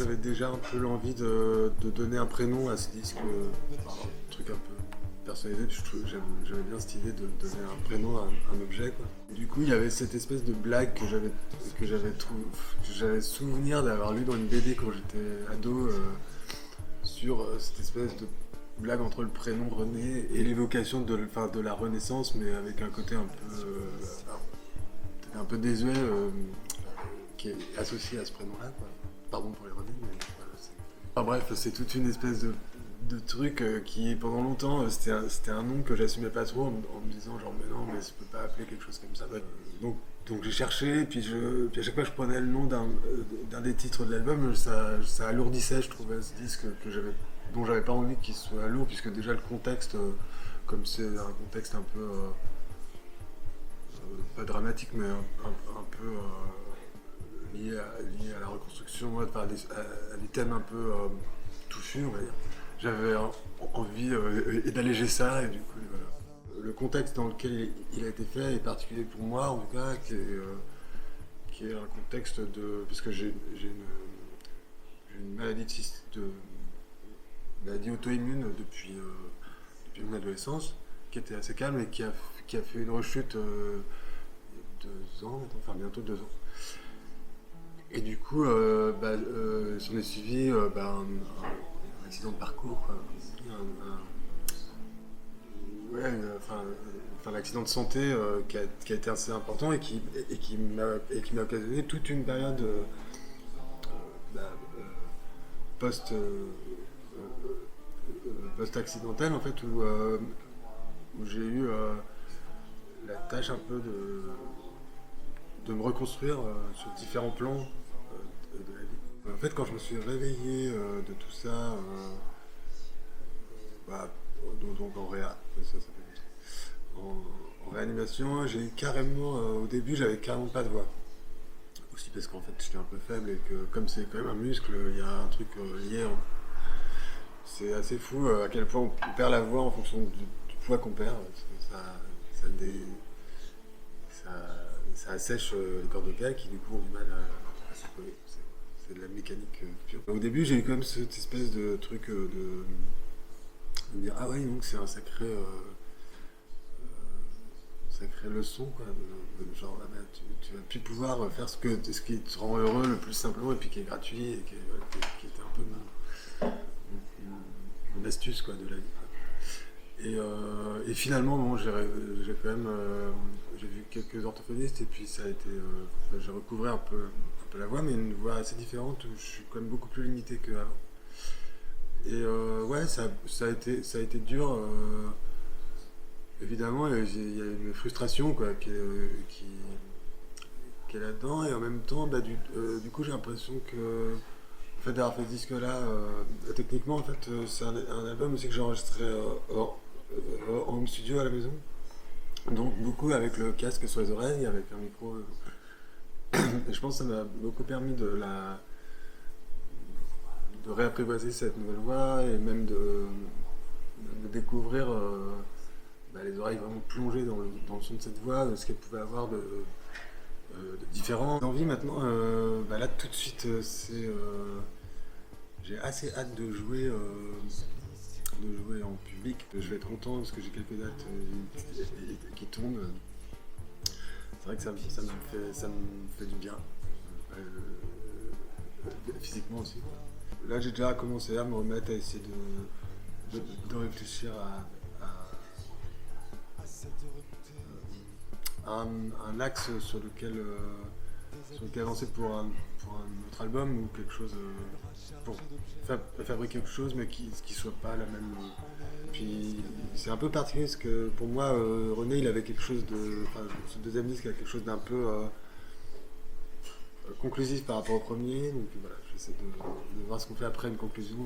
j'avais déjà un peu l'envie de donner un prénom à ce disque, un truc un peu personnalisé, puis j'aimais bien cette idée de donner un prénom à un objet, quoi. Du coup, il y avait cette espèce de blague que j'avais souvenir d'avoir lu dans une BD quand j'étais ado, sur cette espèce de blague entre le prénom René et l'évocation de la Renaissance, mais avec un côté un peu désuet, qui est associé à ce prénom-là, quoi. Pardon pour les René, mais voilà, enfin bref, c'est toute une espèce de truc, qui pendant longtemps, c'était un nom que j'assumais pas trop, en me disant genre mais non, mais je peux pas appeler quelque chose comme ça. Ouais. Donc j'ai cherché, puis à chaque fois que je prenais le nom d'un des titres de l'album, ça alourdissait, je trouvais, ce disque dont j'avais pas envie qu'il soit lourd, puisque déjà le contexte, comme c'est un contexte un peu, pas dramatique, mais un peu, lié à la reconstruction, ouais, à des thèmes un peu, touchus, on va dire. J'avais envie, d'alléger ça, et du coup, voilà. Le contexte dans lequel il a été fait est particulier pour moi, en tout cas, qui est un contexte de... Parce que j'ai une maladie auto-immune depuis mon adolescence, qui était assez calme et qui a fait une rechute, 2 ans, maintenant, enfin bientôt 2 ans. Et du coup, s'en est suivi, un accident de parcours, quoi. Ouais, l'accident de santé, qui a été assez important et qui m'a occasionné toute une période, bah, post, post-accidentelle, en fait, où j'ai eu, la tâche un peu de me reconstruire, sur différents plans, de la vie. En fait, quand je me suis réveillé, de tout ça, bah, donc en réa, ça s'appelle comme ça. En réanimation, j'ai carrément, au début, j'avais carrément pas de voix. Aussi parce qu'en fait, j'étais un peu faible et que, comme c'est quand même un muscle, il y a un truc, lié. C'est assez fou, à quel point on perd la voix en fonction du poids qu'on perd. Parce que ça, dé- ça, ça assèche, les cordes vocales qui, du coup, ont du mal à s'épauler. C'est de la mécanique, pure. Au début, j'ai eu comme cette espèce de truc, de me dire ah ouais, donc c'est un sacré leçon, quoi, de genre ah bah, tu vas plus pouvoir faire ce qui te rend heureux le plus simplement, et puis qui est gratuit, et qui était un peu mon astuce, quoi, de la vie, quoi. Et finalement, bon, j'ai quand même, j'ai vu quelques orthophonistes, et puis ça a été, j'ai recouvré un peu la voix, mais une voix assez différente, où je suis quand même beaucoup plus limité qu'avant. Et, ouais, ça a été dur, évidemment. Il y a une frustration, quoi, qui est là-dedans, et en même temps, du coup, j'ai l'impression que, en fait, d'avoir fait ce disque-là, techniquement, en fait, c'est un album aussi que j'ai enregistré, en home studio à la maison. Donc beaucoup avec le casque sur les oreilles, avec un micro. Et je pense que ça m'a beaucoup permis de réapprivoiser cette nouvelle voix, et même de découvrir, les oreilles vraiment plongées dans le son de cette voix, de ce qu'elle pouvait avoir de différent. L'envie maintenant, là tout de suite, j'ai assez hâte de jouer en public. Je vais être content parce que j'ai quelques dates, qui tournent. C'est vrai que ça me fait du bien, physiquement aussi, quoi. Là, j'ai déjà commencé à me remettre à essayer de réfléchir à un axe sur lequel avancer pour un autre album, ou quelque chose, pour fabriquer quelque chose, mais qui soit pas la même. Puis c'est un peu particulier parce que pour moi, René, il avait quelque chose enfin, ce deuxième disque a quelque chose d'un peu, conclusif par rapport au premier. Donc voilà, j'essaie de voir ce qu'on fait après une conclusion.